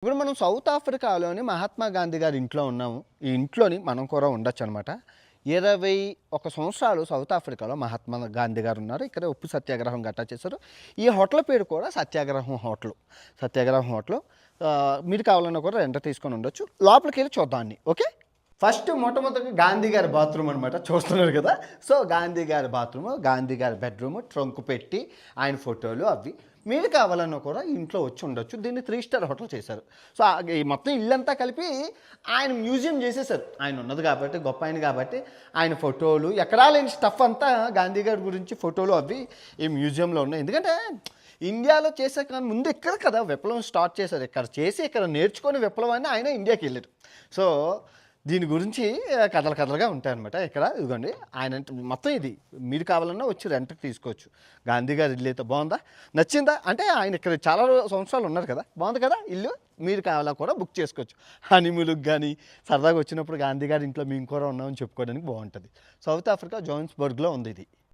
ఇప్పుడు మనం సౌత్ ఆఫ్రికాలోని మహాత్మా గాంధీ గారి ఇంట్లో ఉన్నాము. ఈ ఇంట్లోని మనం కూడా ఉండొచ్చనమాట. 21 సంవత్సరాలు సౌత్ ఆఫ్రికాలో మహాత్మా గాంధీ గారు ఉన్నారు. ఇక్కడే ఉప్పు సత్యాగ్రహం గట్టా చేశారు. ఈ హోటల్ పేరు కూడా సత్యాగ్రహం హోటలు. సత్యాగ్రహం హోటలు. మీరు కావాలన్నా కూడా రెంట్ తీసుకొని ఉండొచ్చు. లోపలికెళ్ళి చూద్దాం అన్నీ. ఓకే. ఫస్ట్ మొట్టమొదటిగా గాంధీ గారి బాత్రూమ్ అనమాట. చూస్తున్నారు కదా. సో గాంధీ గారి బాత్రూము, గాంధీ గారి బెడ్రూము, ట్రంక్ పెట్టి ఆయన ఫోటోలు అవి. మీరు కావాలన్నా కూడా ఇంట్లో వచ్చి ఉండొచ్చు. దీన్ని 3 స్టార్ హోటల్ చేశారు. సో ఈ మొత్తం ఇల్లంతా కలిపి ఆయన మ్యూజియం చేసేసారు. ఆయన ఉన్నది కాబట్టి, గొప్ప ఆయన కాబట్టి ఆయన ఫోటోలు ఎక్కడా లేని స్టఫ్ అంతా గాంధీ గారి గురించి ఫోటోలు అవి ఈ మ్యూజియంలో ఉన్నాయి. ఎందుకంటే ఇండియాలో చేసే కానీ ముందు ఇక్కడ కదా విప్లవం స్టార్ట్ చేశారు. ఇక్కడ చేసి ఇక్కడ నేర్చుకొని విప్లవాన్ని ఆయన ఇండియాకి వెళ్ళారు. సో దీని గురించి కథలు కథలుగా ఉంటాయన్నమాట. ఇక్కడ ఇదిగోండి ఆయన మొత్తం ఇది మీరు కావాలన్నా వచ్చి రెంట్కి తీసుకోవచ్చు. గాంధీ గారి ఇల్లు అయితే బాగుందా, నచ్చిందా? అంటే ఆయన ఇక్కడ చాలా సంవత్సరాలు ఉన్నారు కదా, బాగుంది కదా ఇల్లు. మీరు కావాలా కూడా బుక్ చేసుకోవచ్చు. హనీమూన్కి కానీ సరదాగా వచ్చినప్పుడు గాంధీ గారి ఇంట్లో మేము కూడా ఉన్నామని చెప్పుకోవడానికి బాగుంటుంది. సౌత్ ఆఫ్రికా జోహాన్స్బర్గ్లో ఉంది ఇది.